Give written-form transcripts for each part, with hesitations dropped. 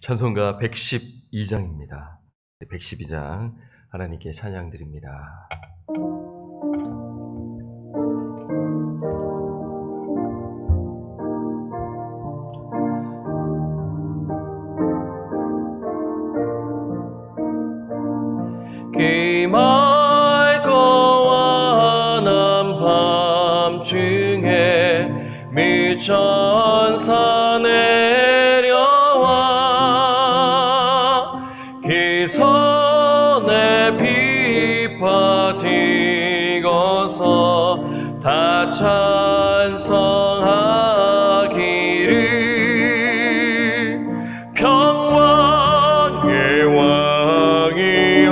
찬송가 112장입니다. 112장 하나님께 찬양 드립니다. 기맑고 환한 밤중에 미천사 내려와 기선에 비파 띄고서 다 찬송하기를 평강의 왕이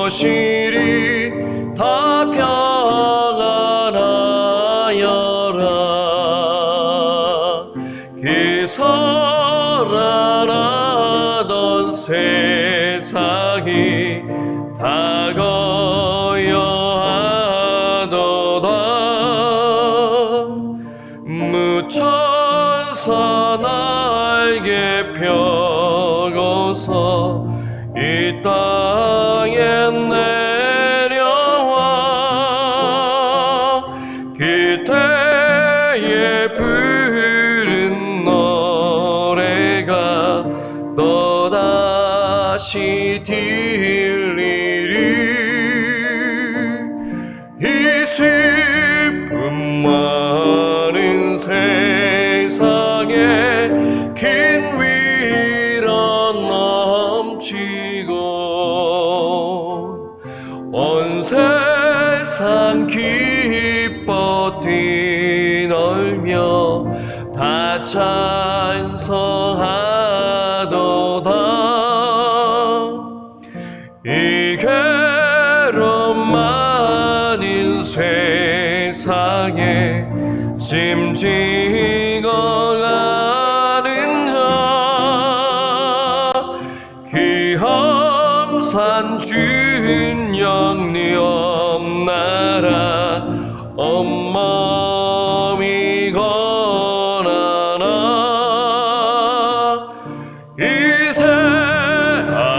오시리 다 평안하여라. 기설하던 세상이 다 거여하도다. 무천사 날개 펴고서 이 땅에 내려와 그때에 부른 노래가 또다시 들리리. 이 슬픔 많은 세상에 긴 위로 넘치고 온 세상 기뻐 뛰놀며 다 찬송하도다. 이 괴로움 많은 세상에 짐지고 가는 자 귀험산 준영리 엄나라 온몸이 고난아. 이세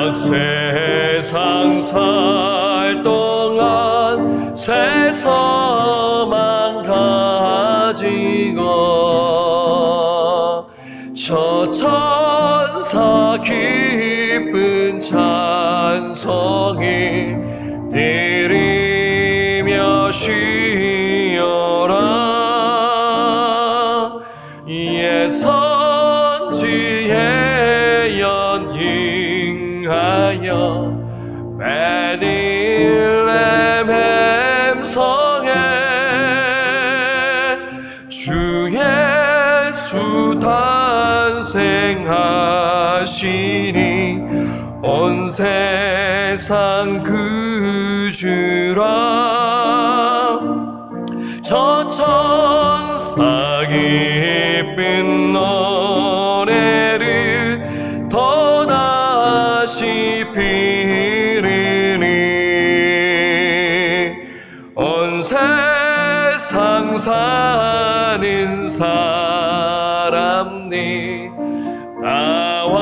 악세상 살 동안 세서만 가지고 저 천사 기쁜 찬송이 드리며 쉬어라. 예선지에 연행하여 베들레헴 햄성에 주 예수 탄생하시니 온 세상 구주라. 저 천사 기쁜 노래를 또다시 부르니 온 세상 사는 사람들 나와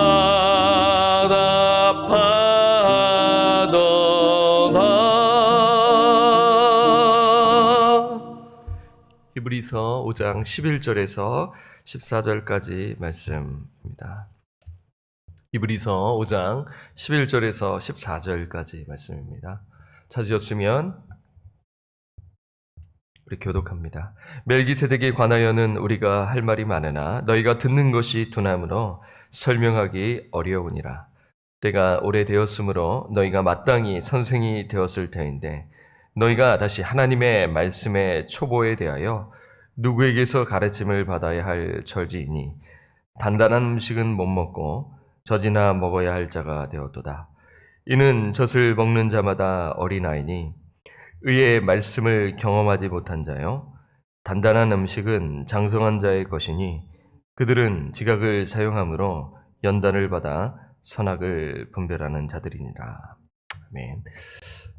답하도다. 히브리서 5장 11절에서 14절까지 말씀입니다. 히브리서 5장 11절에서 14절까지 말씀입니다. 찾으셨으면 우리 교독합니다. 멜기세덱에 관하여는 우리가 할 말이 많으나 너희가 듣는 것이 둔하므로 설명하기 어려우니라. 때가 오래되었으므로 너희가 마땅히 선생이 되었을 터인데 너희가 다시 하나님의 말씀의 초보에 대하여 누구에게서 가르침을 받아야 할 처지이니 단단한 음식은 못 먹고 젖이나 먹어야 할 자가 되었도다. 이는 젖을 먹는 자마다 어린아이니 의의 말씀을 경험하지 못한 자요 단단한 음식은 장성한 자의 것이니 그들은 지각을 사용함으로 연단을 받아 선악을 분별하는 자들이니라. 아멘.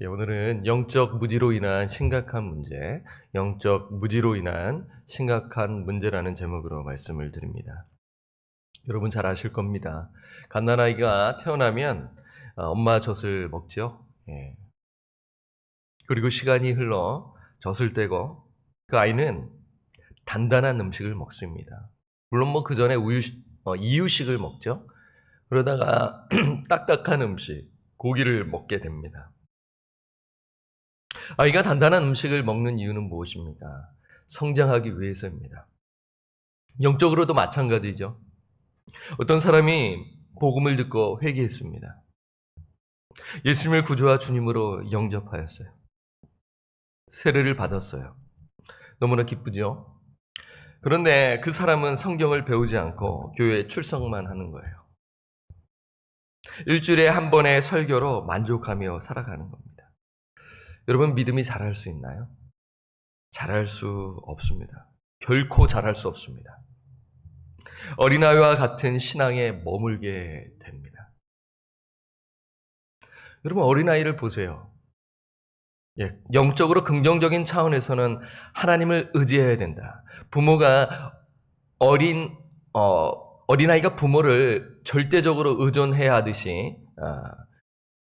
오늘은 영적 무지로 인한 심각한 문제, 영적 무지로 인한 심각한 문제라는 제목으로 말씀을 드립니다. 여러분 잘 아실 겁니다. 갓난아이가 태어나면 엄마 젖을 먹죠. 예. 그리고 시간이 흘러 젖을 떼고 그 아이는 단단한 음식을 먹습니다. 물론 뭐 그 전에 이유식을 먹죠. 그러다가 딱딱한 음식, 고기를 먹게 됩니다. 아이가 단단한 음식을 먹는 이유는 무엇입니까? 성장하기 위해서입니다. 영적으로도 마찬가지죠. 어떤 사람이 복음을 듣고 회개했습니다. 예수님을 구주와 주님으로 영접하였어요. 세례를 받았어요. 너무나 기쁘죠? 그런데 그 사람은 성경을 배우지 않고 교회에 출석만 하는 거예요. 일주일에 한 번의 설교로 만족하며 살아가는 겁니다. 여러분, 믿음이 자랄 수 있나요? 자랄 수 없습니다. 결코 자랄 수 없습니다. 어린아이와 같은 신앙에 머물게 됩니다. 여러분, 어린아이를 보세요. 영적으로 긍정적인 차원에서는 하나님을 의지해야 된다. 부모가 어린아이가 부모를 절대적으로 의존해야 하듯이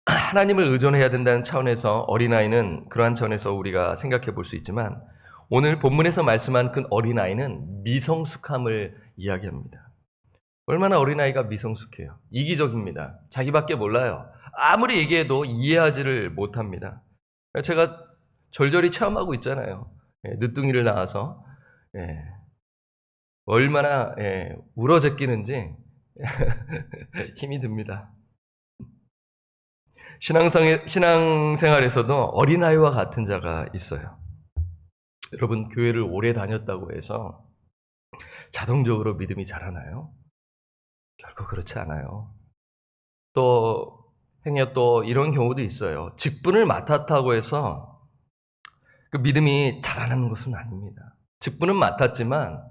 하나님을 의존해야 된다는 차원에서 어린아이는 그러한 차원에서 우리가 생각해 볼 수 있지만 오늘 본문에서 말씀한 그 어린아이는 미성숙함을 이야기합니다. 얼마나 어린아이가 미성숙해요. 이기적입니다. 자기밖에 몰라요. 아무리 얘기해도 이해하지를 못합니다. 제가 절절히 체험하고 있잖아요. 늦둥이를 낳아서 얼마나 울어제끼는지 힘이 듭니다. 신앙생활에서도 어린아이와 같은 자가 있어요. 여러분, 교회를 오래 다녔다고 해서 자동적으로 믿음이 자라나요? 결코 그렇지 않아요. 또 이런 경우도 있어요. 직분을 맡았다고 해서 그 믿음이 자라나는 것은 아닙니다. 직분은 맡았지만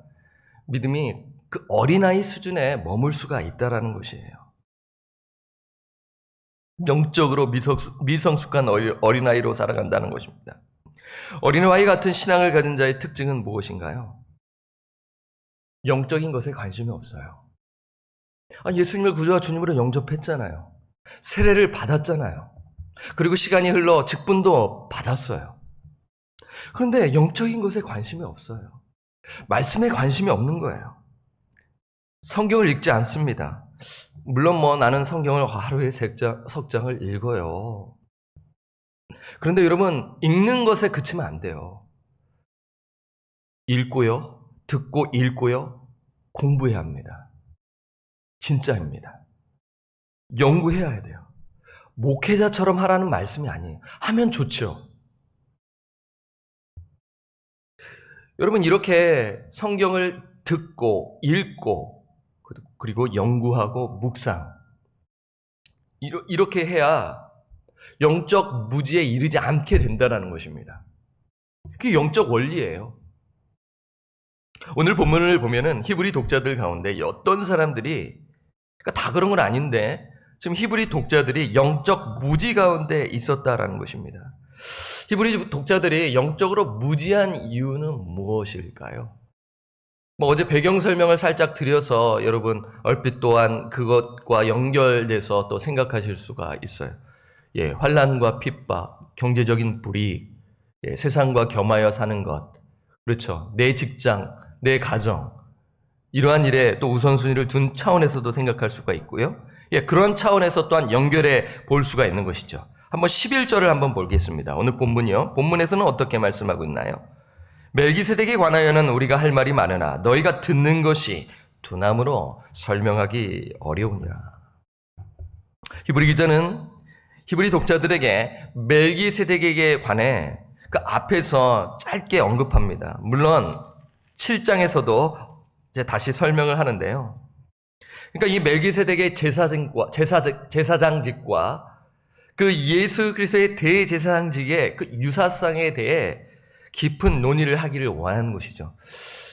믿음이 그 어린아이 수준에 머물 수가 있다는 것이에요. 영적으로 미성숙한 어린아이로 살아간다는 것입니다. 어린아이 같은 신앙을 가진 자의 특징은 무엇인가요? 영적인 것에 관심이 없어요. 예수님을 구주와 주님으로 영접했잖아요. 세례를 받았잖아요. 그리고 시간이 흘러 직분도 받았어요. 그런데 영적인 것에 관심이 없어요. 말씀에 관심이 없는 거예요. 성경을 읽지 않습니다. 물론 나는 성경을 하루에 석 장을 읽어요. 그런데 여러분, 읽는 것에 그치면 안 돼요. 읽고요, 듣고 읽고요, 공부해야 합니다. 진짜입니다. 연구해야 돼요. 목회자처럼 하라는 말씀이 아니에요. 하면 좋죠. 여러분, 이렇게 성경을 듣고 읽고 그리고 연구하고 묵상 이렇게 해야 영적 무지에 이르지 않게 된다는 것입니다. 그게 영적 원리예요. 오늘 본문을 보면은 히브리 독자들 가운데 어떤 사람들이 다 그런 건 아닌데 지금 히브리 독자들이 영적 무지 가운데 있었다라는 것입니다. 히브리 독자들이 영적으로 무지한 이유는 무엇일까요? 어제 배경 설명을 살짝 드려서 여러분 얼핏 또한 그것과 연결돼서 또 생각하실 수가 있어요. 환난과 핍박, 경제적인 불이익, 세상과 겸하여 사는 것, 그렇죠. 내 직장, 내 가정, 이러한 일에 또 우선순위를 둔 차원에서도 생각할 수가 있고요. 그런 차원에서 또한 연결해 볼 수가 있는 것이죠. 한번 11절을 한번 보겠습니다. 오늘 본문이요. 본문에서는 어떻게 말씀하고 있나요? 멜기세덱에 관하여는 우리가 할 말이 많으나 너희가 듣는 것이 두나무로 설명하기 어려우니라. 히브리 기자는 히브리 독자들에게 멜기세덱에게 관해 그 앞에서 짧게 언급합니다. 물론 7장에서도 이제 다시 설명을 하는데요. 그러니까 이 멜기세덱의 제사장직과 그 예수 그리스도의 대제사장직의 그 유사성에 대해 깊은 논의를 하기를 원하는 것이죠.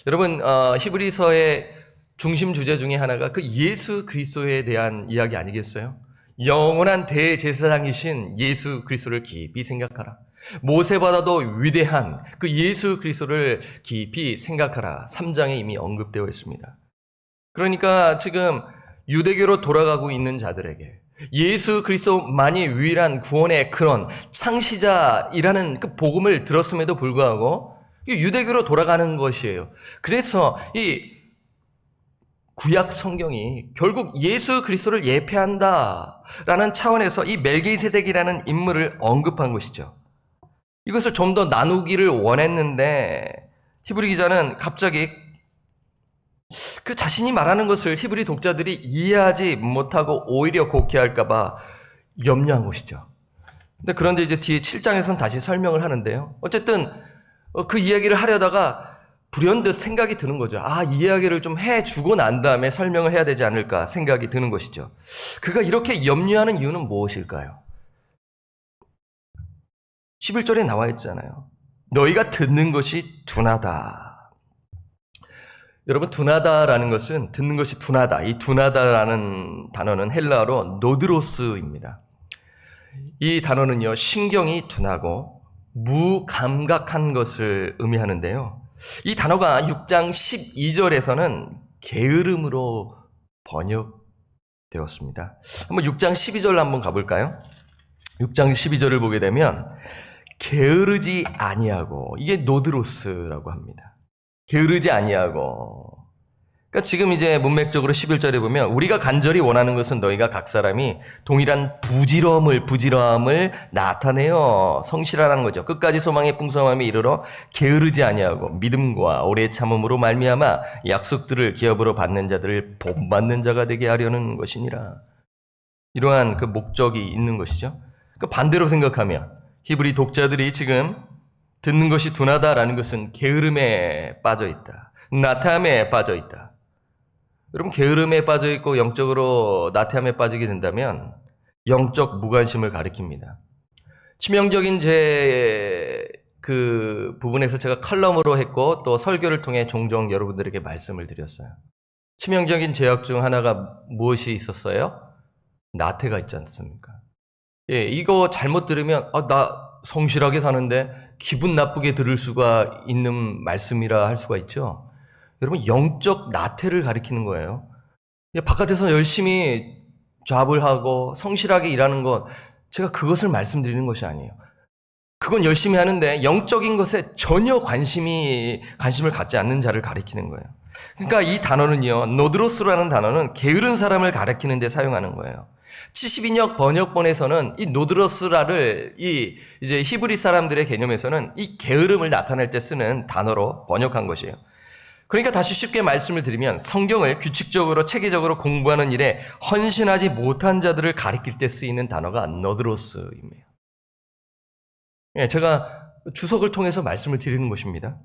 여러분, 히브리서의 중심 주제 중에 하나가 그 예수 그리스도에 대한 이야기 아니겠어요? 영원한 대제사장이신 예수 그리스도를 깊이 생각하라. 모세보다도 위대한 그 예수 그리스도를 깊이 생각하라. 3장에 이미 언급되어 있습니다. 그러니까 지금 유대교로 돌아가고 있는 자들에게 예수 그리스도만이 유일한 구원의 그런 창시자이라는 그 복음을 들었음에도 불구하고 유대교로 돌아가는 것이에요. 그래서 이 구약 성경이 결국 예수 그리스도를 예표한다라는 차원에서 이 멜기세덱이라는 인물을 언급한 것이죠. 이것을 좀 더 나누기를 원했는데 히브리 기자는 갑자기 그 자신이 말하는 것을 히브리 독자들이 이해하지 못하고 오히려 곡해할까 봐 염려한 것이죠. 그런데 이제 뒤에 7장에서는 다시 설명을 하는데요. 어쨌든 그 이야기를 하려다가 불현듯 생각이 드는 거죠. 이 이야기를 좀 해주고 난 다음에 설명을 해야 되지 않을까 생각이 드는 것이죠. 그가 이렇게 염려하는 이유는 무엇일까요? 11절에 나와 있잖아요. 너희가 듣는 것이 둔하다. 여러분, 둔하다라는 것은 듣는 것이 둔하다. 이 둔하다라는 단어는 헬라어로 노드로스입니다. 이 단어는요, 신경이 둔하고 무감각한 것을 의미하는데요. 이 단어가 6장 12절에서는 게으름으로 번역되었습니다. 한번 6장 12절 한번 가볼까요? 6장 12절을 보게 되면 게으르지 아니하고, 이게 노드로스라고 합니다. 게으르지 아니하고. 그러니까 지금 이제 문맥적으로 11절에 보면 우리가 간절히 원하는 것은 너희가 각 사람이 동일한 부지런함을 나타내어 성실하라는 거죠. 끝까지 소망의 풍성함에 이르러 게으르지 아니하고 믿음과 오래 참음으로 말미암아 약속들을 기업으로 받는 자들을 본받는 자가 되게 하려는 것이니라. 이러한 그 목적이 있는 것이죠. 그 반대로 생각하면 히브리 독자들이 지금 듣는 것이 둔하다라는 것은 게으름에 빠져있다. 나태함에 빠져있다. 여러분, 게으름에 빠져있고 영적으로 나태함에 빠지게 된다면 영적 무관심을 가리킵니다. 치명적인 제 그 부분에서 제가 칼럼으로 했고 또 설교를 통해 종종 여러분들에게 말씀을 드렸어요. 치명적인 죄악 중 하나가 무엇이 있었어요? 나태가 있지 않습니까? 예, 이거 잘못 들으면 나 성실하게 사는데 기분 나쁘게 들을 수가 있는 말씀이라 할 수가 있죠. 여러분, 영적 나태를 가리키는 거예요. 바깥에서 열심히 잡을 하고 성실하게 일하는 것, 제가 그것을 말씀드리는 것이 아니에요. 그건 열심히 하는데 영적인 것에 전혀 관심을 갖지 않는 자를 가리키는 거예요. 그러니까 이 단어는요, 노드로스라는 단어는 게으른 사람을 가리키는 데 사용하는 거예요. 72역 번역본에서는 이 노드로스라를 이제 히브리 사람들의 개념에서는 이 게으름을 나타낼 때 쓰는 단어로 번역한 것이에요. 그러니까 다시 쉽게 말씀을 드리면 성경을 규칙적으로 체계적으로 공부하는 일에 헌신하지 못한 자들을 가리킬 때 쓰이는 단어가 노드로스입니다. 예, 제가 주석을 통해서 말씀을 드리는 것입니다.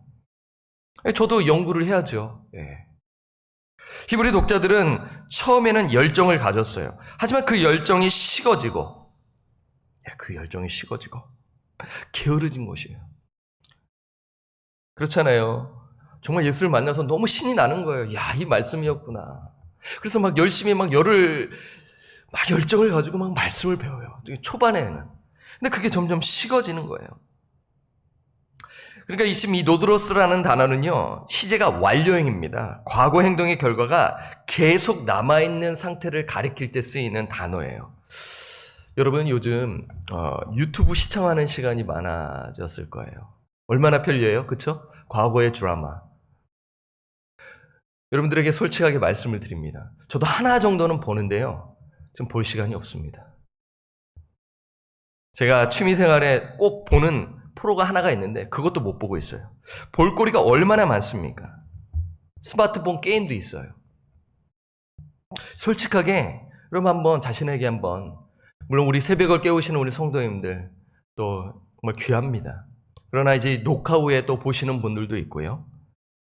저도 연구를 해야죠. 예. 히브리 독자들은 처음에는 열정을 가졌어요. 하지만 그 열정이 식어지고 게으르진 것이에요. 그렇잖아요. 정말 예수를 만나서 너무 신이 나는 거예요. 이 말씀이었구나. 그래서 막 열심히 열정을 가지고 말씀을 배워요. 초반에는. 근데 그게 점점 식어지는 거예요. 그러니까 이 노드로스라는 단어는요, 시제가 완료형입니다. 과거 행동의 결과가 계속 남아있는 상태를 가리킬 때 쓰이는 단어예요. 여러분, 요즘 유튜브 시청하는 시간이 많아졌을 거예요. 얼마나 편리해요? 그쵸? 과거의 드라마. 여러분들에게 솔직하게 말씀을 드립니다. 저도 하나 정도는 보는데요, 지금 볼 시간이 없습니다. 제가 취미생활에 꼭 보는 프로가 하나가 있는데 그것도 못 보고 있어요. 볼거리가 얼마나 많습니까? 스마트폰 게임도 있어요. 솔직하게 여러분 한번 자신에게 물론 우리 새벽을 깨우시는 우리 성도님들 또 정말 귀합니다. 그러나 이제 녹화 후에 또 보시는 분들도 있고요.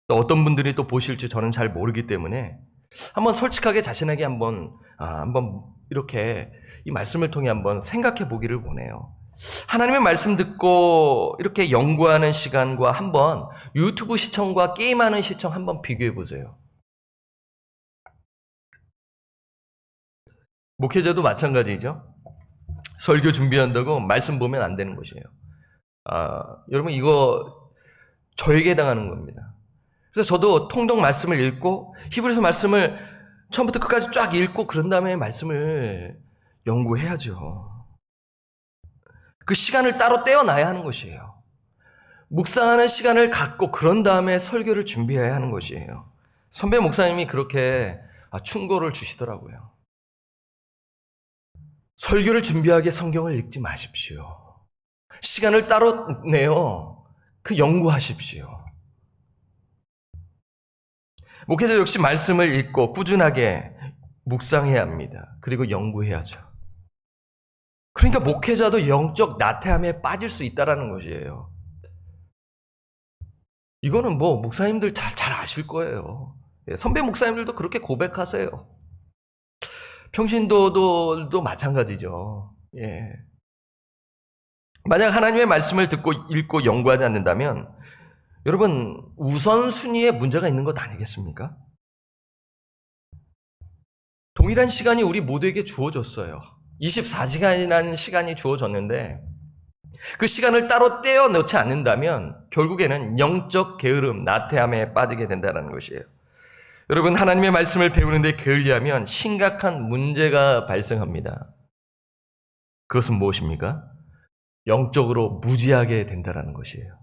또 어떤 분들이 또 보실지 저는 잘 모르기 때문에 한번 솔직하게 자신에게 한번 이렇게 이 말씀을 통해 한번 생각해 보기를 원해요. 하나님의 말씀 듣고 이렇게 연구하는 시간과 한번 유튜브 시청과 게임하는 시청 한번 비교해 보세요. 목회자도 마찬가지죠. 설교 준비한다고 말씀 보면 안 되는 것이에요. 여러분, 이거 저에게 해당하는 겁니다. 그래서 저도 통독 말씀을 읽고 히브리서 말씀을 처음부터 끝까지 쫙 읽고 그런 다음에 말씀을 연구해야죠. 그 시간을 따로 떼어놔야 하는 것이에요. 묵상하는 시간을 갖고 그런 다음에 설교를 준비해야 하는 것이에요. 선배 목사님이 그렇게 충고를 주시더라고요. 설교를 준비하기에 성경을 읽지 마십시오. 시간을 따로 내어 그 연구하십시오. 목회자 역시 말씀을 읽고 꾸준하게 묵상해야 합니다. 그리고 연구해야죠. 그러니까 목회자도 영적 나태함에 빠질 수 있다는 것이에요. 이거는 목사님들 잘 아실 거예요. 선배 목사님들도 그렇게 고백하세요. 평신도도 마찬가지죠. 예. 만약 하나님의 말씀을 듣고 읽고 연구하지 않는다면 여러분 우선순위에 문제가 있는 것 아니겠습니까? 동일한 시간이 우리 모두에게 주어졌어요. 24시간이라는 시간이 주어졌는데 그 시간을 따로 떼어놓지 않는다면 결국에는 영적 게으름, 나태함에 빠지게 된다는 것이에요. 여러분 하나님의 말씀을 배우는데 게을리하면 심각한 문제가 발생합니다. 그것은 무엇입니까? 영적으로 무지하게 된다는 것이에요.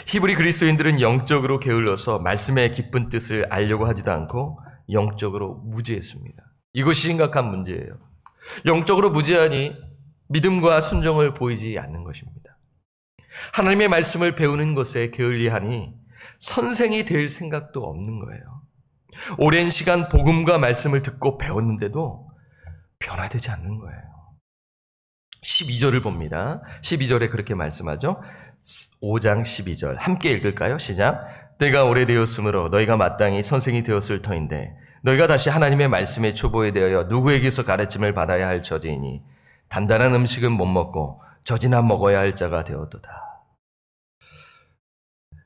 히브리 그리스도인들은 영적으로 게을러서 말씀의 깊은 뜻을 알려고 하지도 않고 영적으로 무지했습니다. 이것이 심각한 문제예요. 영적으로 무지하니 믿음과 순종을 보이지 않는 것입니다. 하나님의 말씀을 배우는 것에 게을리하니 선생이 될 생각도 없는 거예요. 오랜 시간 복음과 말씀을 듣고 배웠는데도 변화되지 않는 거예요. 12절을 봅니다. 12절에 그렇게 말씀하죠. 5장 12절 함께 읽을까요? 시작. 때가 오래되었으므로 너희가 마땅히 선생이 되었을 터인데 너희가 다시 하나님의 말씀에 초보에 대하여 누구에게서 가르침을 받아야 할 처지이니 단단한 음식은 못 먹고 젖이나 먹어야 할 자가 되었도다.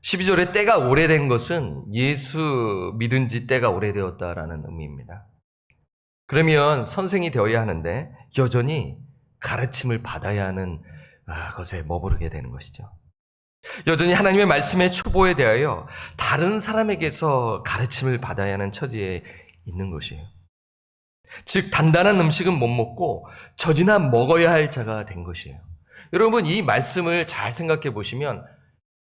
12절에 때가 오래된 것은 예수 믿은 지 때가 오래되었다라는 의미입니다. 그러면 선생이 되어야 하는데 여전히 가르침을 받아야 하는 것에 머무르게 되는 것이죠. 여전히 하나님의 말씀의 초보에 대하여 다른 사람에게서 가르침을 받아야 하는 처지에 있는 것이에요. 즉 단단한 음식은 못 먹고 젖이나 먹어야 할 자가 된 것이에요. 여러분 이 말씀을 잘 생각해 보시면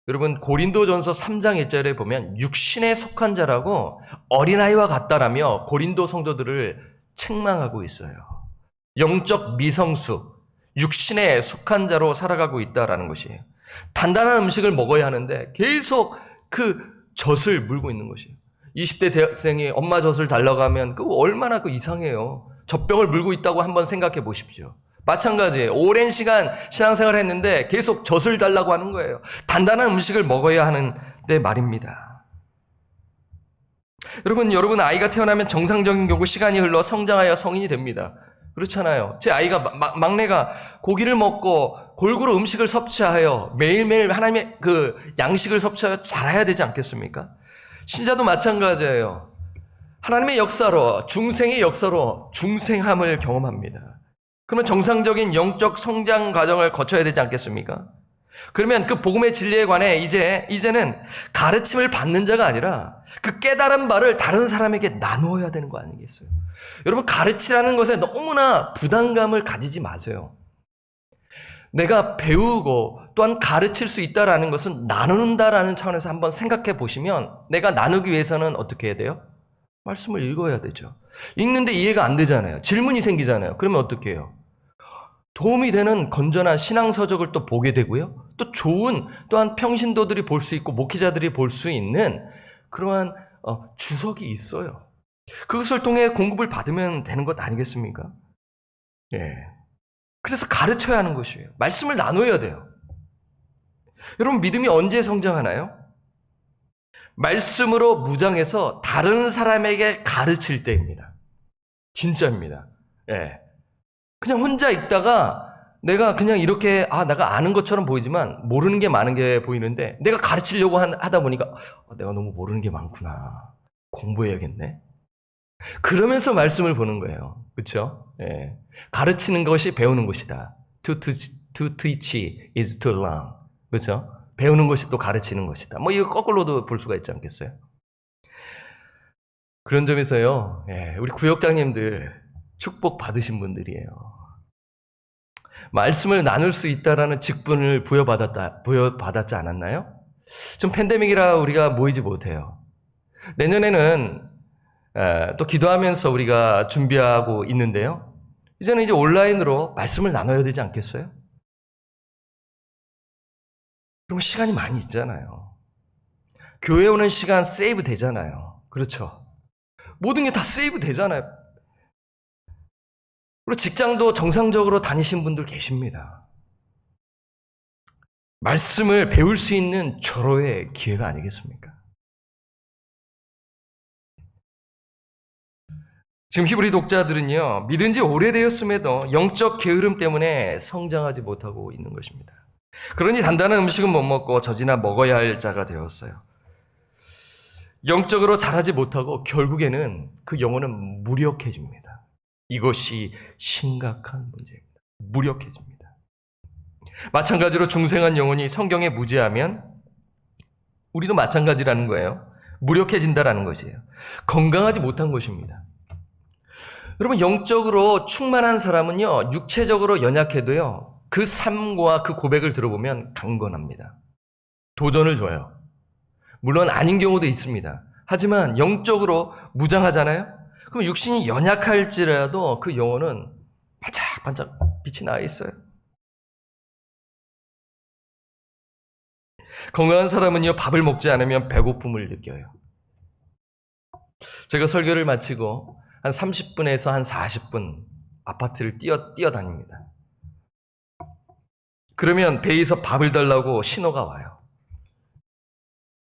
여러분 고린도전서 3장 1절에 보면 육신에 속한 자라고 어린아이와 같다라며 고린도 성도들을 책망하고 있어요. 영적 미성숙, 육신에 속한 자로 살아가고 있다라는 것이에요. 단단한 음식을 먹어야 하는데 계속 그 젖을 물고 있는 것이에요. 20대 대학생이 엄마 젖을 달라고 하면 그거 얼마나 이상해요. 젖병을 물고 있다고 한번 생각해 보십시오. 마찬가지예요. 오랜 시간 신앙생활을 했는데 계속 젖을 달라고 하는 거예요. 단단한 음식을 먹어야 하는데 말입니다. 여러분 아이가 태어나면 정상적인 경우 시간이 흘러 성장하여 성인이 됩니다. 그렇잖아요. 제 아이가 막내가 고기를 먹고 골고루 음식을 섭취하여 매일매일 하나님의 그 양식을 섭취하여 자라야 되지 않겠습니까? 신자도 마찬가지예요. 하나님의 역사로 중생의 역사로 중생함을 경험합니다. 그러면 정상적인 영적 성장 과정을 거쳐야 되지 않겠습니까? 그러면 그 복음의 진리에 관해 이제는 가르침을 받는 자가 아니라 그 깨달은 바를 다른 사람에게 나누어야 되는 거 아니겠어요? 여러분 가르치라는 것에 너무나 부담감을 가지지 마세요. 내가 배우고 또한 가르칠 수 있다라는 것은 나눈다라는 차원에서 한번 생각해 보시면 내가 나누기 위해서는 어떻게 해야 돼요? 말씀을 읽어야 되죠. 읽는데 이해가 안 되잖아요. 질문이 생기잖아요. 그러면 어떻게 해요? 도움이 되는 건전한 신앙서적을 또 보게 되고요. 또 좋은 또한 평신도들이 볼 수 있고 목회자들이 볼 수 있는 그러한 주석이 있어요. 그것을 통해 공급을 받으면 되는 것 아니겠습니까? 예. 그래서 가르쳐야 하는 것이에요. 말씀을 나눠야 돼요. 여러분 믿음이 언제 성장하나요? 말씀으로 무장해서 다른 사람에게 가르칠 때입니다. 진짜입니다. 예. 그냥 혼자 있다가 내가 그냥 이렇게 내가 아는 것처럼 보이지만 모르는 게 많은 게 보이는데 내가 가르치려고 하다 보니까 내가 너무 모르는 게 많구나. 공부해야겠네. 그러면서 말씀을 보는 거예요. 그렇죠? 예. 가르치는 것이 배우는 것이다. To teach is to learn. 그렇죠? 배우는 것이 또 가르치는 것이다. 이거 거꾸로도 볼 수가 있지 않겠어요? 그런 점에서요, 우리 구역장님들 축복 받으신 분들이에요. 말씀을 나눌 수 있다라는 직분을 부여받았지 않았나요? 좀 팬데믹이라 우리가 모이지 못해요. 내년에는 또 기도하면서 우리가 준비하고 있는데요. 이제는 이제 온라인으로 말씀을 나눠야 되지 않겠어요? 그럼 시간이 많이 있잖아요. 교회 오는 시간 세이브 되잖아요. 그렇죠? 모든 게 다 세이브 되잖아요. 그리고 직장도 정상적으로 다니신 분들 계십니다. 말씀을 배울 수 있는 절호의 기회가 아니겠습니까? 지금 히브리 독자들은요, 믿은 지 오래되었음에도 영적 게으름 때문에 성장하지 못하고 있는 것입니다. 그러니 단단한 음식은 못 먹고 젖이나 먹어야 할 자가 되었어요. 영적으로 자라지 못하고 결국에는 그 영혼은 무력해집니다. 이것이 심각한 문제입니다. 무력해집니다. 마찬가지로 중생한 영혼이 성경에 무죄하면 우리도 마찬가지라는 거예요. 무력해진다라는 것이에요. 건강하지 못한 것입니다. 여러분, 영적으로 충만한 사람은요, 육체적으로 연약해도요, 그 삶과 그 고백을 들어보면 강건합니다. 도전을 줘요. 물론 아닌 경우도 있습니다. 하지만 영적으로 무장하잖아요? 그럼 육신이 연약할지라도 그 영혼은 반짝반짝 빛이 나 있어요. 건강한 사람은요, 밥을 먹지 않으면 배고픔을 느껴요. 제가 설교를 마치고 한 30분에서 한 40분 아파트를 뛰어다닙니다. 그러면 배에서 밥을 달라고 신호가 와요.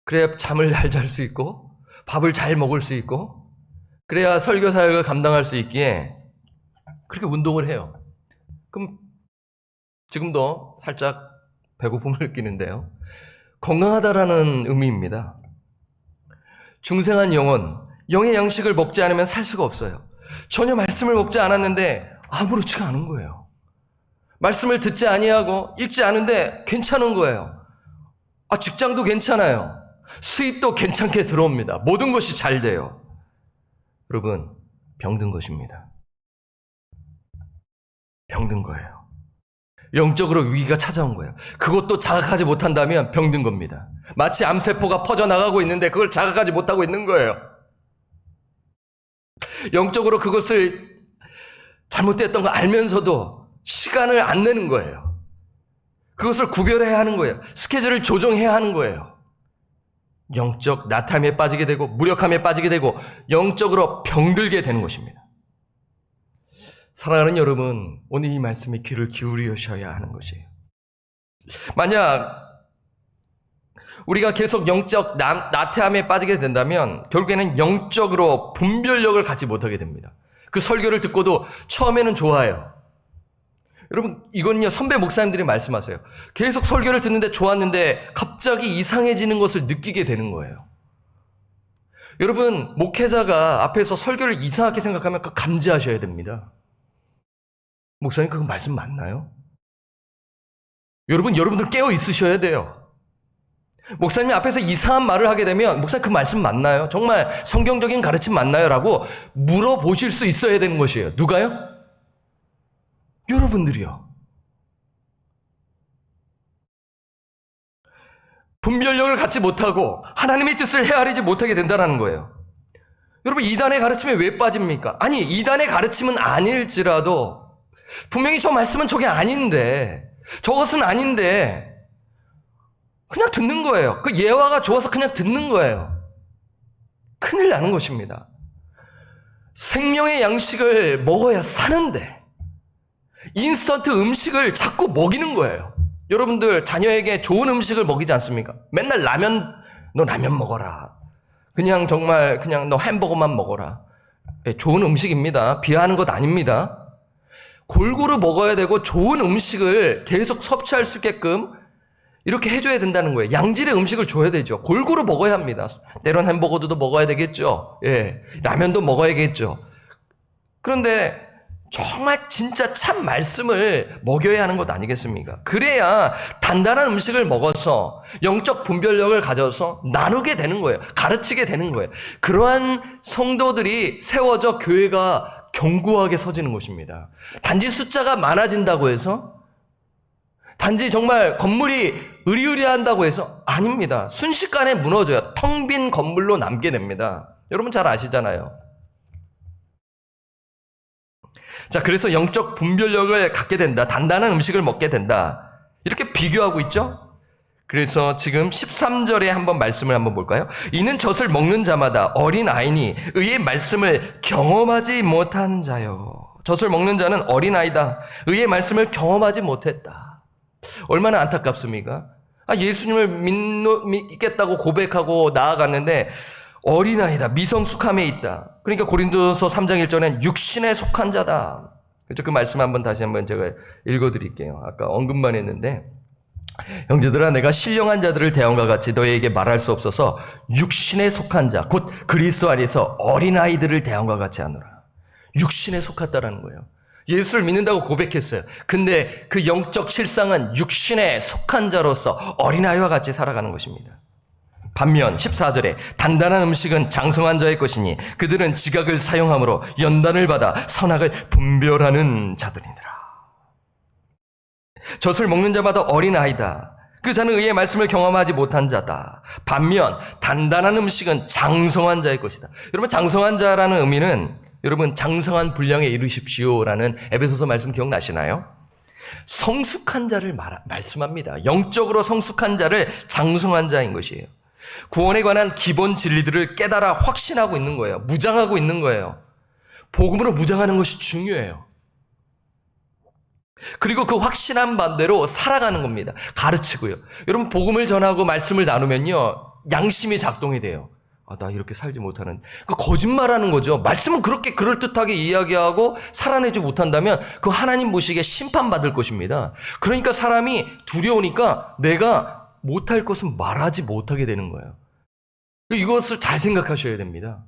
그래야 잠을 잘 잘 수 있고 밥을 잘 먹을 수 있고 그래야 설교 사역을 감당할 수 있기에 그렇게 운동을 해요. 그럼 지금도 살짝 배고픔을 느끼는데요. 건강하다라는 의미입니다. 중생한 영혼, 영의 양식을 먹지 않으면 살 수가 없어요. 전혀 말씀을 먹지 않았는데 아무렇지가 않은 거예요. 말씀을 듣지 아니하고 읽지 않은데 괜찮은 거예요. 직장도 괜찮아요. 수입도 괜찮게 들어옵니다. 모든 것이 잘 돼요. 여러분, 병든 것입니다. 병든 거예요. 영적으로 위기가 찾아온 거예요. 그것도 자각하지 못한다면 병든 겁니다. 마치 암세포가 퍼져나가고 있는데 그걸 자각하지 못하고 있는 거예요. 영적으로 그것을 잘못됐던 거 알면서도 시간을 안 내는 거예요. 그것을 구별해야 하는 거예요. 스케줄을 조정해야 하는 거예요. 영적 나탐에 빠지게 되고 무력함에 빠지게 되고 영적으로 병들게 되는 것입니다. 사랑하는 여러분, 오늘 이 말씀에 귀를 기울이셔야 하는 것이에요. 만약 우리가 계속 영적 나태함에 빠지게 된다면 결국에는 영적으로 분별력을 갖지 못하게 됩니다. 그 설교를 듣고도 처음에는 좋아요. 여러분, 이건요, 선배 목사님들이 말씀하세요. 계속 설교를 듣는데 좋았는데 갑자기 이상해지는 것을 느끼게 되는 거예요. 여러분, 목회자가 앞에서 설교를 이상하게 생각하면 그거 감지하셔야 됩니다. 목사님, 그거 말씀 맞나요? 여러분들 깨어 있으셔야 돼요. 목사님이 앞에서 이상한 말을 하게 되면 목사님 그 말씀 맞나요? 정말 성경적인 가르침 맞나요? 라고 물어보실 수 있어야 되는 것이에요. 누가요? 여러분들이요. 분별력을 갖지 못하고 하나님의 뜻을 헤아리지 못하게 된다는 거예요. 여러분, 이단의 가르침에 왜 빠집니까? 아니, 이단의 가르침은 아닐지라도 분명히 저 말씀은 저게 아닌데, 저것은 아닌데 그냥 듣는 거예요. 그 예화가 좋아서 그냥 듣는 거예요. 큰일 나는 것입니다. 생명의 양식을 먹어야 사는데 인스턴트 음식을 자꾸 먹이는 거예요. 여러분들 자녀에게 좋은 음식을 먹이지 않습니까? 맨날 너 라면 먹어라. 그냥 정말 그냥 너 햄버거만 먹어라. 좋은 음식입니다. 비하하는 것 아닙니다. 골고루 먹어야 되고 좋은 음식을 계속 섭취할 수 있게끔 이렇게 해줘야 된다는 거예요. 양질의 음식을 줘야 되죠. 골고루 먹어야 합니다. 때론 햄버거도 먹어야 되겠죠. 라면도 먹어야겠죠. 그런데 정말 진짜 참 말씀을 먹여야 하는 것 아니겠습니까? 그래야 단단한 음식을 먹어서 영적 분별력을 가져서 나누게 되는 거예요. 가르치게 되는 거예요. 그러한 성도들이 세워져 교회가 견고하게 서지는 것입니다. 단지 숫자가 많아진다고 해서, 단지 정말 건물이 으리으리한다고 해서 아닙니다. 순식간에 무너져요. 텅 빈 건물로 남게 됩니다. 여러분 잘 아시잖아요. 자, 그래서 영적 분별력을 갖게 된다. 단단한 음식을 먹게 된다. 이렇게 비교하고 있죠? 그래서 지금 13절에 한번 말씀을 한번 볼까요? 이는 젖을 먹는 자마다 어린 아이니 의의 말씀을 경험하지 못한 자요. 젖을 먹는 자는 어린 아이다. 의의 말씀을 경험하지 못했다. 얼마나 안타깝습니까? 예수님을 믿겠다고 고백하고 나아갔는데 어린아이다. 미성숙함에 있다. 그러니까 고린도서 3장 1절엔 육신에 속한 자다. 그렇죠? 그 말씀 한번 다시 한번 제가 읽어드릴게요. 아까 언급만 했는데, 형제들아 내가 신령한 자들을 대함과 같이 너희에게 말할 수 없어서 육신에 속한 자, 곧 그리스도 안에서 어린아이들을 대함과 같이 하노라. 육신에 속았다라는 거예요. 예수를 믿는다고 고백했어요. 근데 그 영적 실상은 육신에 속한 자로서 어린아이와 같이 살아가는 것입니다. 반면 14절에 단단한 음식은 장성한 자의 것이니 그들은 지각을 사용함으로 연단을 받아 선악을 분별하는 자들이니라. 젖을 먹는 자마다 어린아이다. 그 자는 의의 말씀을 경험하지 못한 자다. 반면 단단한 음식은 장성한 자의 것이다. 여러분 장성한 자라는 의미는 여러분 장성한 분량에 이르십시오라는 에베소서 말씀 기억나시나요? 성숙한 자를 말씀합니다. 영적으로 성숙한 자를 장성한 자인 것이에요. 구원에 관한 기본 진리들을 깨달아 확신하고 있는 거예요. 무장하고 있는 거예요. 복음으로 무장하는 것이 중요해요. 그리고 그 확신한 반대로 살아가는 겁니다. 가르치고요. 여러분 복음을 전하고 말씀을 나누면요. 양심이 작동이 돼요. 나 이렇게 살지 못하는. 거짓말하는 거죠. 말씀은 그렇게 그럴듯하게 이야기하고 살아내지 못한다면 그 하나님 보시기에 심판받을 것입니다. 그러니까 사람이 두려우니까 내가 못할 것은 말하지 못하게 되는 거예요. 이것을 잘 생각하셔야 됩니다.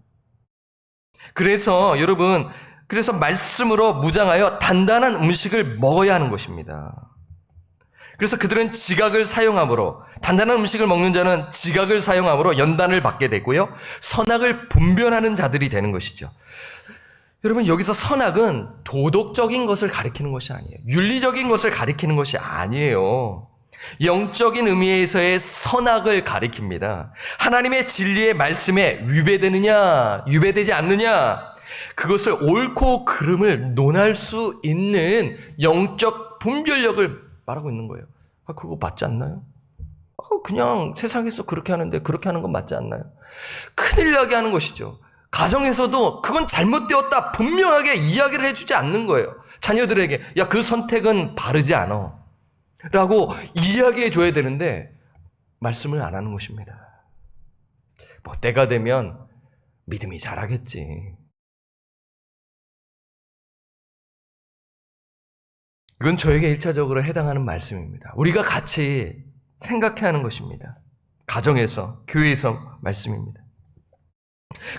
그래서 여러분, 그래서 말씀으로 무장하여 단단한 음식을 먹어야 하는 것입니다. 그래서 그들은 지각을 사용함으로, 단단한 음식을 먹는 자는 지각을 사용함으로 연단을 받게 되고요. 선악을 분별하는 자들이 되는 것이죠. 여러분 여기서 선악은 도덕적인 것을 가리키는 것이 아니에요. 윤리적인 것을 가리키는 것이 아니에요. 영적인 의미에서의 선악을 가리킵니다. 하나님의 진리의 말씀에 위배되느냐, 위배되지 않느냐, 그것을 옳고 그름을 논할 수 있는 영적 분별력을 말하고 있는 거예요. 그거 맞지 않나요? 그냥 세상에서 그렇게 하는데 그렇게 하는 건 맞지 않나요? 큰일 나게 하는 것이죠. 가정에서도 그건 잘못되었다 분명하게 이야기를 해주지 않는 거예요. 자녀들에게 야, 그 선택은 바르지 않아 라고 이야기해 줘야 되는데 말씀을 안 하는 것입니다. 때가 되면 믿음이 자라겠지. 이건 저에게 1차적으로 해당하는 말씀입니다. 우리가 같이 생각해야 하는 것입니다. 가정에서, 교회에서 말씀입니다.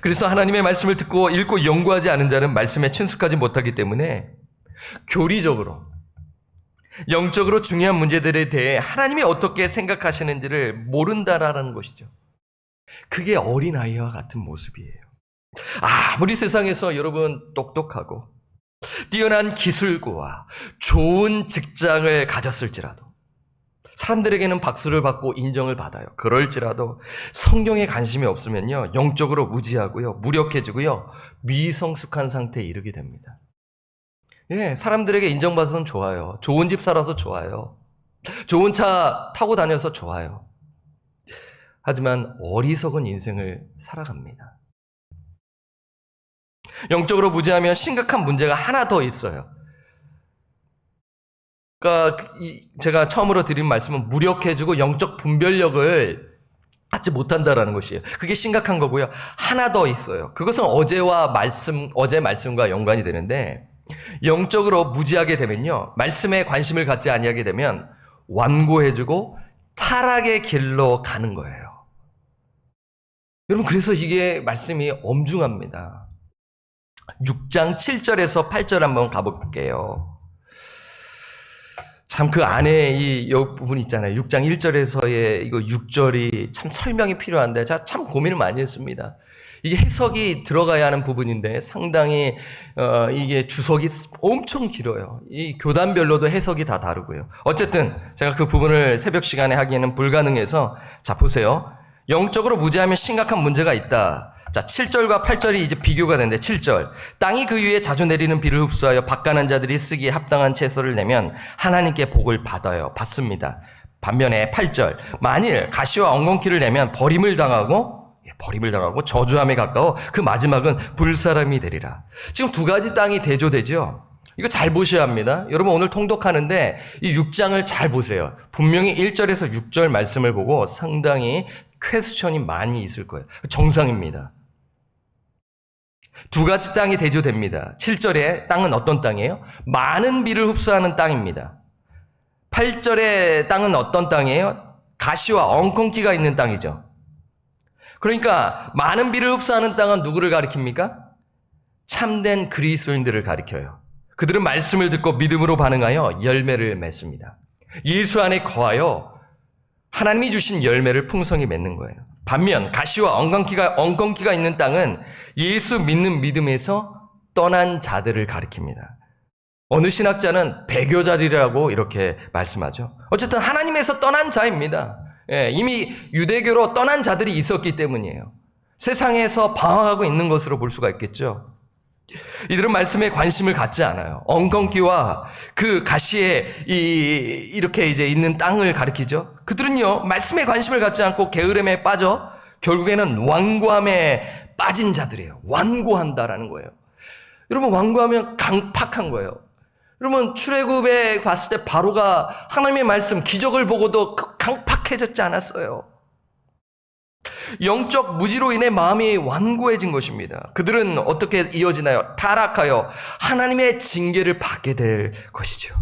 그래서 하나님의 말씀을 듣고 읽고 연구하지 않은 자는 말씀에 친숙하지 못하기 때문에 교리적으로, 영적으로 중요한 문제들에 대해 하나님이 어떻게 생각하시는지를 모른다라는 것이죠. 그게 어린아이와 같은 모습이에요. 아무리 세상에서 여러분 똑똑하고 뛰어난 기술과 좋은 직장을 가졌을지라도, 사람들에게는 박수를 받고 인정을 받아요. 그럴지라도 성경에 관심이 없으면요, 영적으로 무지하고요, 무력해지고요, 미성숙한 상태에 이르게 됩니다. 사람들에게 인정받아서 좋아요. 좋은 집 살아서 좋아요. 좋은 차 타고 다녀서 좋아요. 하지만 어리석은 인생을 살아갑니다. 영적으로 무지하면 심각한 문제가 하나 더 있어요. 그러니까 제가 처음으로 드린 말씀은 무력해지고 영적 분별력을 갖지 못한다라는 것이에요. 그게 심각한 거고요. 하나 더 있어요. 그것은 어제 말씀과 연관이 되는데, 영적으로 무지하게 되면요, 말씀에 관심을 갖지 아니하게 되면 완고해지고 타락의 길로 가는 거예요. 여러분, 그래서 이게 말씀이 엄중합니다. 6장 7절에서 8절 한번 가볼게요. 참 그 안에 이 부분 있잖아요. 6장 1절에서의 이거 6절이 참 설명이 필요한데 제가 참 고민을 많이 했습니다. 이게 해석이 들어가야 하는 부분인데 상당히 이게 주석이 엄청 길어요. 이 교단별로도 해석이 다 다르고요. 어쨌든 제가 그 부분을 새벽 시간에 하기에는 불가능해서 자 보세요. 영적으로 무죄하면 심각한 문제가 있다. 자 7절과 8절이 이제 비교가 되는데 7절 땅이 그 위에 자주 내리는 비를 흡수하여 밭가는 자들이 쓰기에 합당한 채소를 내면 하나님께 복을 받습니다. 반면에 8절 만일 가시와 엉겅퀴를 내면 버림을 당하고 저주함에 가까워 그 마지막은 불사람이 되리라. 지금 두 가지 땅이 대조되죠. 이거 잘 보셔야 합니다. 여러분 오늘 통독하는데 이 6장을 잘 보세요. 분명히 1절에서 6절 말씀을 보고 상당히 퀘스천이 많이 있을 거예요. 정상입니다. 두 가지 땅이 대조됩니다. 7절의 땅은 어떤 땅이에요? 많은 비를 흡수하는 땅입니다. 8절의 땅은 어떤 땅이에요? 가시와 엉겅퀴가 있는 땅이죠. 그러니까 많은 비를 흡수하는 땅은 누구를 가리킵니까? 참된 그리스도인들을 가리켜요. 그들은 말씀을 듣고 믿음으로 반응하여 열매를 맺습니다. 예수 안에 거하여 하나님이 주신 열매를 풍성히 맺는 거예요. 반면 가시와 엉겅퀴가 있는 땅은 예수 믿는 믿음에서 떠난 자들을 가리킵니다. 어느 신학자는 배교자들이라고 이렇게 말씀하죠. 어쨌든 하나님에서 떠난 자입니다. 이미 유대교로 떠난 자들이 있었기 때문이에요. 세상에서 방황하고 있는 것으로 볼 수가 있겠죠. 이들은 말씀에 관심을 갖지 않아요. 엉겅퀴와 그 가시에 이렇게 이제 있는 땅을 가리키죠. 그들은요, 말씀에 관심을 갖지 않고 게으름에 빠져 결국에는 완고함에 빠진 자들이에요. 완고한다라는 거예요. 여러분, 완고하면 강팍한 거예요. 여러분, 출애굽에 봤을 때 바로가 하나님의 말씀, 기적을 보고도 강팍해졌지 않았어요. 영적 무지로 인해 마음이 완고해진 것입니다. 그들은 어떻게 이어지나요? 타락하여 하나님의 징계를 받게 될 것이죠.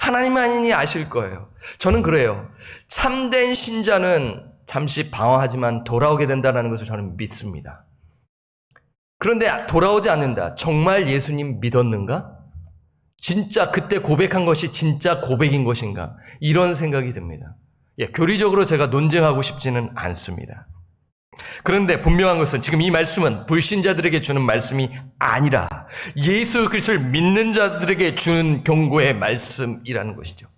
하나님 아니니 아실 거예요. 저는 그래요. 참된 신자는 잠시 방황하지만 돌아오게 된다는 것을 저는 믿습니다. 그런데 돌아오지 않는다. 정말 예수님 믿었는가? 진짜 그때 고백한 것이 진짜 고백인 것인가? 이런 생각이 듭니다. 교리적으로 제가 논쟁하고 싶지는 않습니다. 그런데 분명한 것은 지금 이 말씀은 불신자들에게 주는 말씀이 아니라 예수 그리스도를 믿는 자들에게 주는 경고의 말씀이라는 것이죠.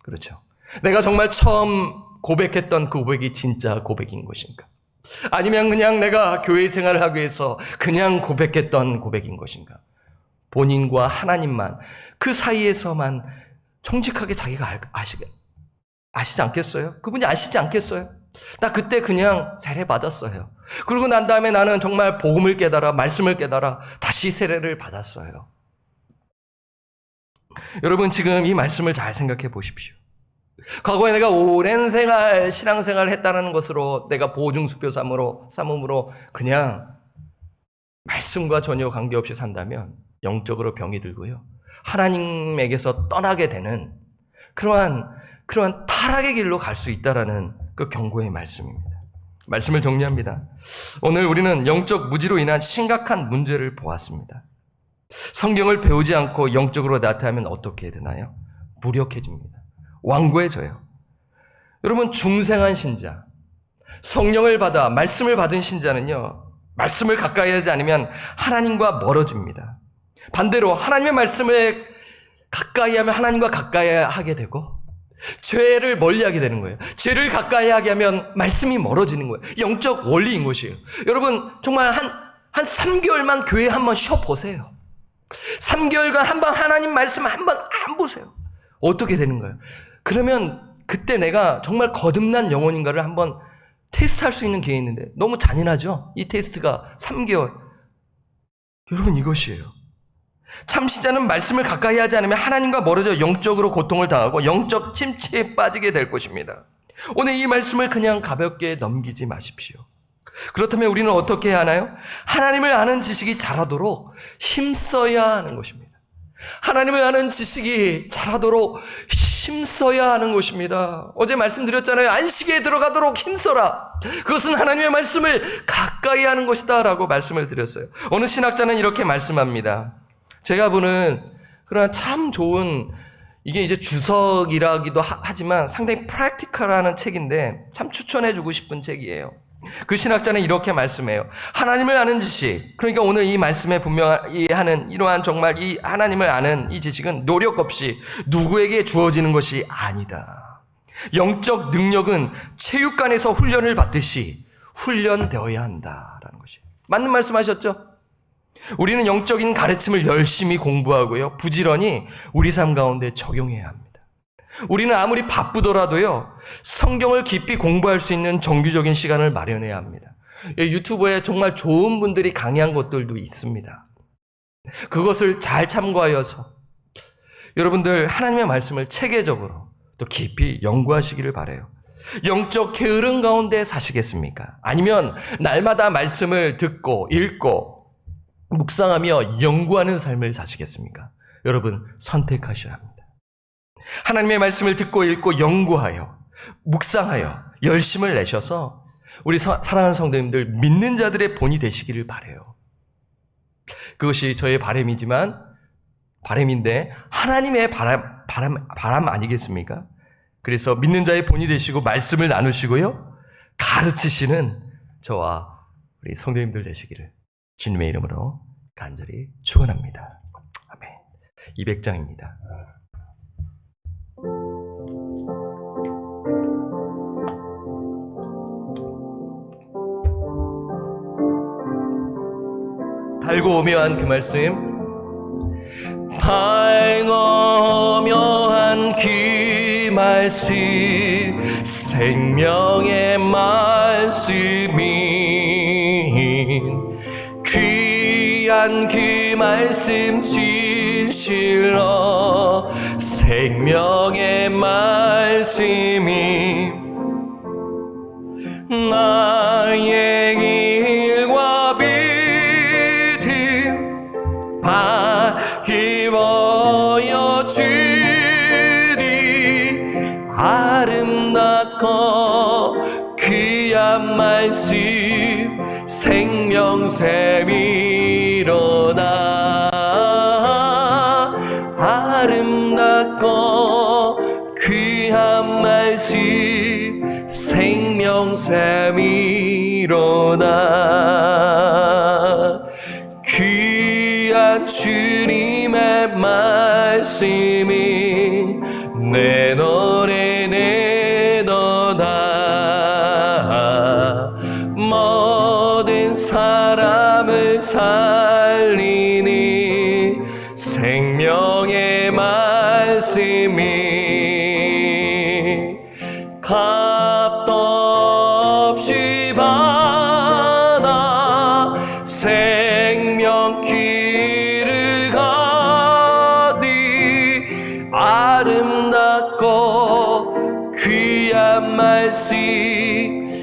그렇죠. 내가 정말 처음 고백했던 그 고백이 진짜 고백인 것인가? 아니면 그냥 내가 교회 생활을 하기 위해서 그냥 고백했던 고백인 것인가? 본인과 하나님만 그 사이에서만 정직하게 자기가 아시지 않겠어요? 그분이 아시지 않겠어요? 나 그때 그냥 세례 받았어요. 그러고 난 다음에 나는 정말 복음을 깨달아, 말씀을 깨달아 다시 세례를 받았어요. 여러분 지금 이 말씀을 잘 생각해 보십시오. 과거에 내가 오랜 신앙생활을 했다는 것으로 내가 보증수표 삼음으로 그냥 말씀과 전혀 관계없이 산다면 영적으로 병이 들고요. 하나님에게서 떠나게 되는 그러한 타락의 길로 갈 수 있다라는 그 경고의 말씀입니다. 말씀을 정리합니다. 오늘 우리는 영적 무지로 인한 심각한 문제를 보았습니다. 성경을 배우지 않고 영적으로 나타나면 어떻게 되나요? 무력해집니다. 완고해져요. 여러분 중생한 신자, 성령을 받아 말씀을 받은 신자는요. 말씀을 가까이 하지 않으면 하나님과 멀어집니다. 반대로 하나님의 말씀을 가까이 하면 하나님과 가까이 하게 되고 죄를 멀리하게 되는 거예요. 죄를 가까이 하게 하면 말씀이 멀어지는 거예요. 영적 원리인 것이에요. 여러분 정말 한 3개월만 교회에 한번 쉬어보세요. 3개월간 한번 하나님 말씀 한번 안 보세요. 어떻게 되는 거예요? 그러면 그때 내가 정말 거듭난 영혼인가를 한번 테스트할 수 있는 기회가 있는데 너무 잔인하죠? 이 테스트가 3개월. 여러분 이것이에요. 참신자는 말씀을 가까이 하지 않으면 하나님과 멀어져 영적으로 고통을 당하고 영적 침체에 빠지게 될 것입니다. 오늘 이 말씀을 그냥 가볍게 넘기지 마십시오. 그렇다면 우리는 어떻게 해야 하나요? 하나님을 아는 지식이 자라도록 힘써야 하는 것입니다. 하나님을 아는 지식이 자라도록 힘써야 하는 것입니다. 어제 말씀드렸잖아요. 안식에 들어가도록 힘써라. 그것은 하나님의 말씀을 가까이 하는 것이다 라고 말씀을 드렸어요. 어느 신학자는 이렇게 말씀합니다. 제가 보는 그러나 참 좋은, 이게 이제 주석이라기도 하지만 상당히 프랙티컬한 책인데 참 추천해주고 싶은 책이에요. 그 신학자는 이렇게 말씀해요. 하나님을 아는 지식, 그러니까 오늘 이 말씀에 분명히 하는 이러한 정말 이 하나님을 아는 이 지식은 노력 없이 누구에게 주어지는 것이 아니다. 영적 능력은 체육관에서 훈련을 받듯이 훈련되어야 한다라는 것이에요. 맞는 말씀하셨죠? 우리는 영적인 가르침을 열심히 공부하고요, 부지런히 우리 삶 가운데 적용해야 합니다. 우리는 아무리 바쁘더라도요, 성경을 깊이 공부할 수 있는 정규적인 시간을 마련해야 합니다. 유튜브에 정말 좋은 분들이 강의한 것들도 있습니다. 그것을 잘 참고하여서 여러분들 하나님의 말씀을 체계적으로 또 깊이 연구하시기를 바라요. 영적 게으름 가운데 사시겠습니까? 아니면 날마다 말씀을 듣고 읽고 묵상하며 연구하는 삶을 사시겠습니까? 여러분 선택하셔야 합니다. 하나님의 말씀을 듣고 읽고 연구하여 묵상하여 열심을 내셔서 우리 사랑하는 성도님들 믿는 자들의 본이 되시기를 바라요. 그것이 저의 바람인데 하나님의 바람 아니겠습니까? 그래서 믿는 자의 본이 되시고 말씀을 나누시고요, 가르치시는 저와 우리 성도님들 되시기를 주님의 이름으로 간절히 축원합니다. 아멘. 200장입니다. 달고 오묘한 그 말씀, 달고 오묘한 그 말씀, 생명의 말씀이 귀한 그 말씀 진실로 생명의 말씀이 나의 길과 빛을 밝히 보여주리 아름답고 귀한 말씀 생명샘이로다 아름답고 귀한 말씀 생명샘이로다 귀한 주님의 말씀이 내 노래 내도다 모든 사람을 살리니 생명의 말씀이 값도 없이 받아 생명 길을 가니 아름답고 귀한 말씀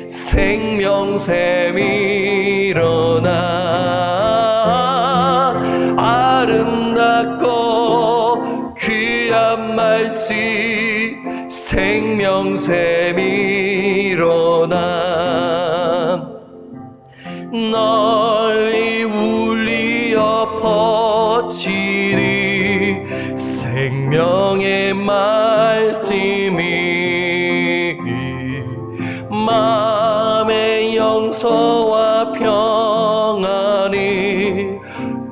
생명샘이로다 아름답고 귀한 말씀 생명샘이로다 널리 울리어 퍼지니 생명의 말씀이 마음의 영서와 평안이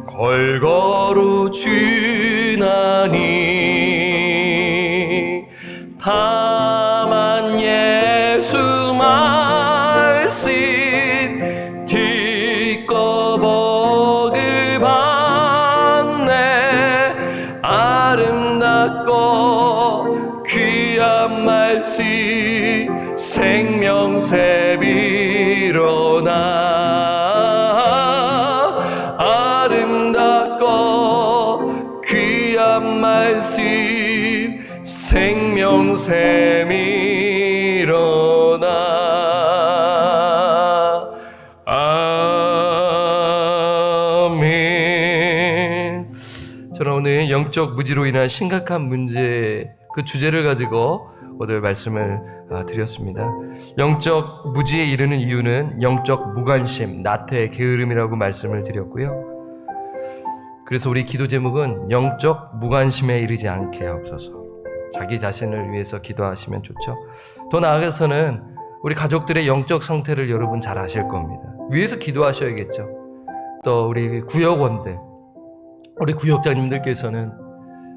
골고루 주나니 다만 예수 말씀 듣고 복을 받네 아름답고 귀한 말씀 생명샘이로다 아름답고 귀한 말씀 생명샘이로다 아멘. 저는 오늘 영적 무지로 인한 심각한 문제 그 주제를 가지고 오늘 말씀을 드렸습니다. 영적 무지에 이르는 이유는 영적 무관심, 나태, 게으름이라고 말씀을 드렸고요. 그래서 우리 기도 제목은 영적 무관심에 이르지 않게 하옵소서. 자기 자신을 위해서 기도하시면 좋죠. 더 나아가서는 우리 가족들의 영적 상태를 여러분 잘 아실 겁니다. 위해서 기도하셔야겠죠. 또 우리 구역원들, 우리 구역장님들께서는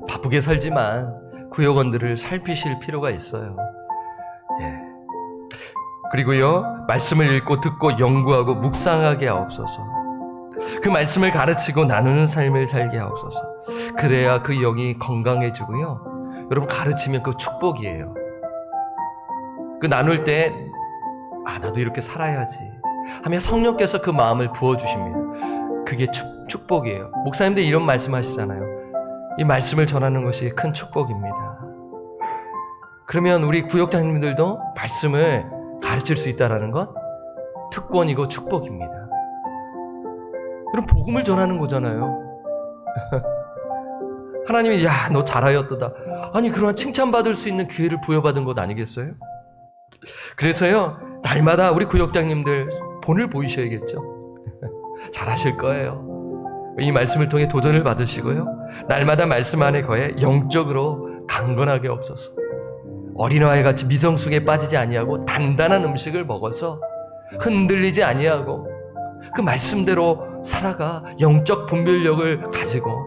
바쁘게 살지만 구역원들을 살피실 필요가 있어요. 예. 그리고요, 말씀을 읽고 듣고 연구하고 묵상하게 하옵소서. 그 말씀을 가르치고 나누는 삶을 살게 하옵소서. 그래야 그 영이 건강해지고요. 여러분 가르치면 그 축복이에요. 그 나눌 때 나도 이렇게 살아야지 하며 성령께서 그 마음을 부어주십니다. 그게 축복이에요. 목사님들 이런 말씀 하시잖아요. 이 말씀을 전하는 것이 큰 축복입니다. 그러면 우리 구역장님들도 말씀을 가르칠 수 있다는 건 특권이고 축복입니다. 그럼 복음을 전하는 거잖아요. 하나님이 야, 너 잘하였도다. 아니 그러한 칭찬받을 수 있는 기회를 부여받은 것 아니겠어요? 그래서요, 날마다 우리 구역장님들 본을 보이셔야겠죠. 잘하실 거예요. 이 말씀을 통해 도전을 받으시고요. 날마다 말씀 안에 거해 영적으로 강건하게 없어서 어린아이 같이 미성숙에 빠지지 아니하고 단단한 음식을 먹어서 흔들리지 아니하고 그 말씀대로 살아가 영적 분별력을 가지고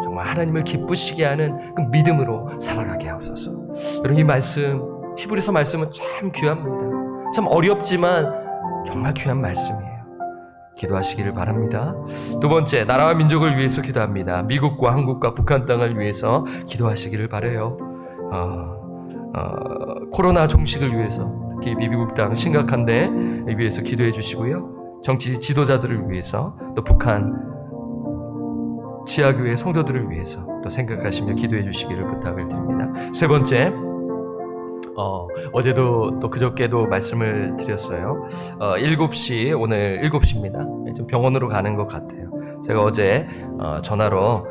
정말 하나님을 기쁘시게 하는 그 믿음으로 살아가게 하옵소서. 여러분 이 말씀, 히브리서 말씀은 참 귀합니다. 참 어렵지만 정말 귀한 말씀이에요. 기도하시기를 바랍니다. 두 번째, 나라와 민족을 위해서 기도합니다. 미국과 한국과 북한 땅을 위해서 기도하시기를 바라요. 코로나 종식을 위해서, 특히 미국 땅 심각한데 위해서 기도해 주시고요. 정치 지도자들을 위해서, 또 북한 지하교회 성도들을 위해서 또 생각하시며 기도해 주시기를 부탁을 드립니다. 세 번째, 어제도 또 그저께도 말씀을 드렸어요. 7시, 오늘 7시입니다. 좀 병원으로 가는 것 같아요. 제가 어제 전화로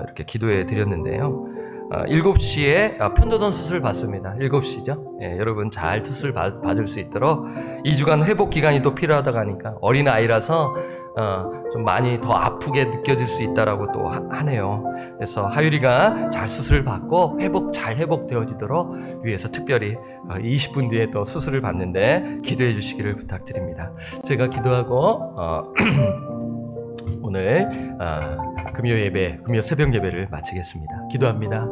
이렇게 기도해 드렸는데요. 7시에 편도선 수술 받습니다. 7시죠. 예, 여러분 잘 수술 받을 수 있도록 2주간 회복 기간이 또 필요하다고 하니까 어린 아이라서 좀 많이 더 아프게 느껴질 수 있다라고 또 하네요. 그래서 하율이가 잘 수술 받고 잘 회복되어지도록 위해서 특별히 20분 뒤에 또 수술을 받는데 기도해 주시기를 부탁드립니다. 제가 기도하고 오늘 금요 새벽 예배를 마치겠습니다. 기도합니다.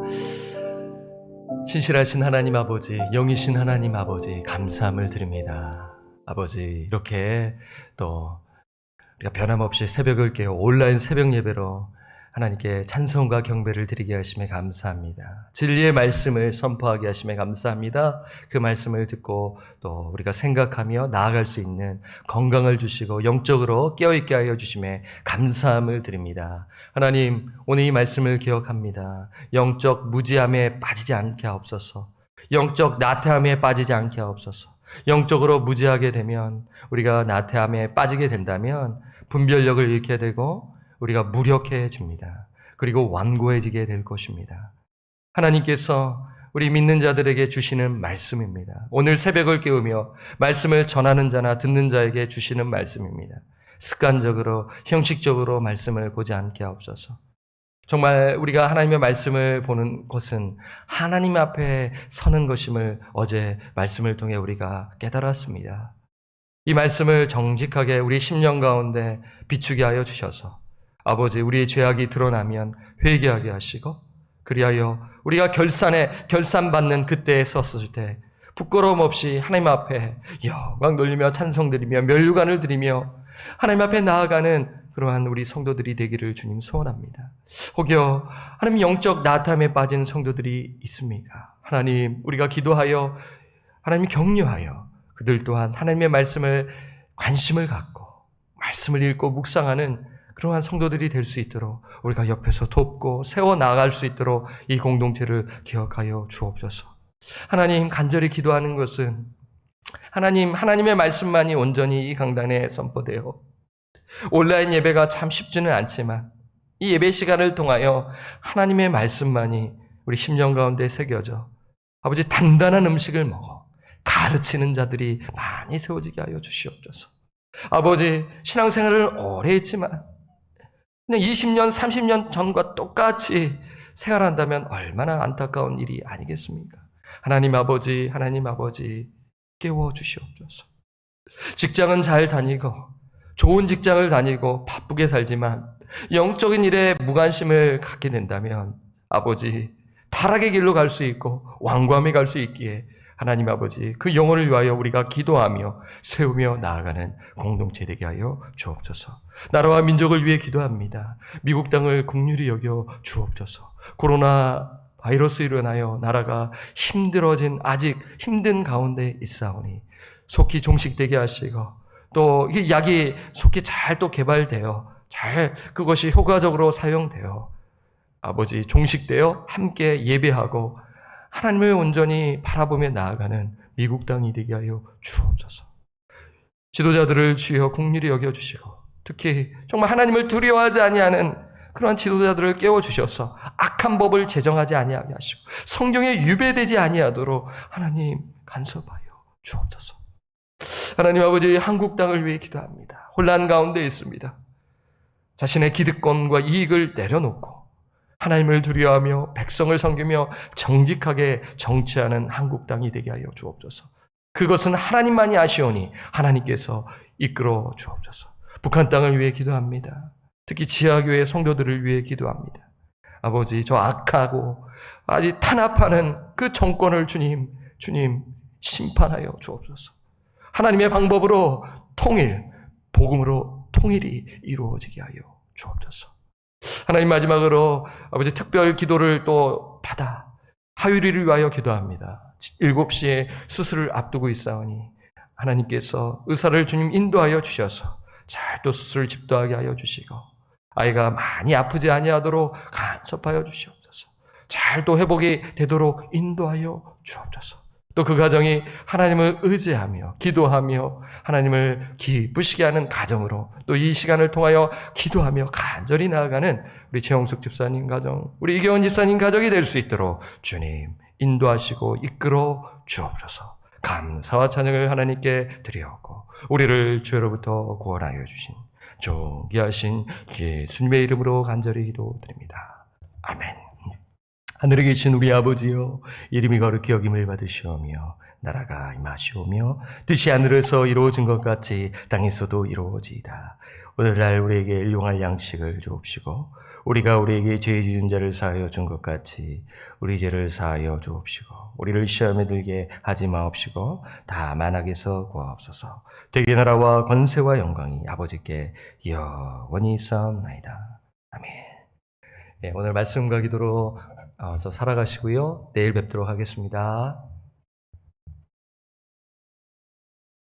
신실하신 하나님 아버지, 영이신 하나님 아버지, 감사함을 드립니다. 아버지, 이렇게 또 우리가 변함없이 새벽을 깨어 온라인 새벽 예배로 하나님께 찬송과 경배를 드리게 하심에 감사합니다. 진리의 말씀을 선포하게 하심에 감사합니다. 그 말씀을 듣고 또 우리가 생각하며 나아갈 수 있는 건강을 주시고 영적으로 깨어있게 하여 주심에 감사함을 드립니다. 하나님, 오늘 이 말씀을 기억합니다. 영적 무지함에 빠지지 않게 하옵소서. 영적 나태함에 빠지지 않게 하옵소서. 영적으로 무지하게 되면, 우리가 나태함에 빠지게 된다면 분별력을 잃게 되고 우리가 무력해집니다. 그리고 완고해지게 될 것입니다. 하나님께서 우리 믿는 자들에게 주시는 말씀입니다. 오늘 새벽을 깨우며 말씀을 전하는 자나 듣는 자에게 주시는 말씀입니다. 습관적으로, 형식적으로 말씀을 보지 않게 하옵소서. 정말 우리가 하나님의 말씀을 보는 것은 하나님 앞에 서는 것임을 어제 말씀을 통해 우리가 깨달았습니다. 이 말씀을 정직하게 우리 심령 가운데 비추게 하여 주셔서 아버지, 우리의 죄악이 드러나면 회개하게 하시고, 그리하여 우리가 결산받는 그때에 섰을 때 부끄러움 없이 하나님 앞에 영광 돌리며 찬송 드리며 면류관을 드리며 하나님 앞에 나아가는 그러한 우리 성도들이 되기를 주님 소원합니다. 혹여 하나님 영적 나탐에 빠진 성도들이 있습니까? 하나님, 우리가 기도하여 하나님 격려하여 그들 또한 하나님의 말씀을 관심을 갖고 말씀을 읽고 묵상하는 그러한 성도들이 될 수 있도록 우리가 옆에서 돕고 세워나갈 수 있도록 이 공동체를 기억하여 주옵소서. 하나님, 간절히 기도하는 것은 하나님의 말씀만이 온전히 이 강단에 선포되어 온라인 예배가 참 쉽지는 않지만 이 예배 시간을 통하여 하나님의 말씀만이 우리 심령 가운데 새겨져 아버지 단단한 음식을 먹어 가르치는 자들이 많이 세워지게 하여 주시옵소서. 아버지 신앙생활을 오래 했지만 그냥 20년, 30년 전과 똑같이 생활한다면 얼마나 안타까운 일이 아니겠습니까? 하나님 아버지 깨워 주시옵소서. 직장은 잘 다니고 좋은 직장을 다니고 바쁘게 살지만 영적인 일에 무관심을 갖게 된다면 아버지 타락의 길로 갈 수 있고 왕관에 갈 수 있기에 하나님 아버지 그 영혼을 위하여 우리가 기도하며 세우며 나아가는 공동체 되게 하여 주옵소서. 나라와 민족을 위해 기도합니다. 미국 땅을 긍휼히 여겨 주옵소서. 코로나 바이러스로 인하여 나라가 힘들어진 아직 힘든 가운데 있사오니 속히 종식되게 하시고 또 이 약이 속히 잘 또 개발되어 잘 그것이 효과적으로 사용되어 아버지 종식되어 함께 예배하고 하나님을 온전히 바라보며 나아가는 미국 땅이 되게 하여 주옵소서. 지도자들을 주여 긍휼히 여겨주시고 특히 정말 하나님을 두려워하지 아니하는 그러한 지도자들을 깨워주셔서 악한 법을 제정하지 아니하게 하시고 성경에 유배되지 아니하도록 하나님 간섭하여 주옵소서. 하나님 아버지 한국 땅을 위해 기도합니다. 혼란 가운데 있습니다. 자신의 기득권과 이익을 내려놓고 하나님을 두려워하며 백성을 섬기며 정직하게 정치하는 한국 땅이 되게 하여 주옵소서. 그것은 하나님만이 아시오니 하나님께서 이끌어 주옵소서. 북한 땅을 위해 기도합니다. 특히 지하교회 성도들을 위해 기도합니다. 아버지 저 악하고 아직 탄압하는 그 정권을 주님 심판하여 주옵소서. 하나님의 방법으로 통일, 복음으로 통일이 이루어지게 하여 주옵소서. 하나님 마지막으로 아버지 특별 기도를 또 받아 하율이를 위하여 기도합니다. 7시에 수술을 앞두고 있사오니 하나님께서 의사를 주님 인도하여 주셔서 잘 또 수술을 집도하게 하여 주시고 아이가 많이 아프지 아니하도록 간섭하여 주시옵소서. 잘 또 회복이 되도록 인도하여 주옵소서. 또 그 가정이 하나님을 의지하며 기도하며 하나님을 기쁘시게 하는 가정으로 또 이 시간을 통하여 기도하며 간절히 나아가는 우리 최영숙 집사님 가정, 우리 이경원 집사님 가정이 될 수 있도록 주님 인도하시고 이끌어 주옵소서. 감사와 찬양을 하나님께 드리옵고 우리를 죄로부터 구원하여 주신 존귀하신 예수님의 이름으로 간절히 기도드립니다. 아멘. 하늘에 계신 우리 아버지여, 이름이 거룩히 여김을 받으시오며 나라가 임하시오며 뜻이 하늘에서 이루어진 것 같이 땅에서도 이루어지이다. 오늘날 우리에게 일용할 양식을 주옵시고 우리가 우리에게 죄 지은 자를 사하여 준 것 같이 우리 죄를 사하여 주옵시고 우리를 시험에 들게 하지 마옵시고 다만 악에서 구하옵소서. 되게 나라와 권세와 영광이 아버지께 영원히 있사옵나이다. 아멘. 오늘 말씀과 기도로 살아가시고요. 내일 뵙도록 하겠습니다.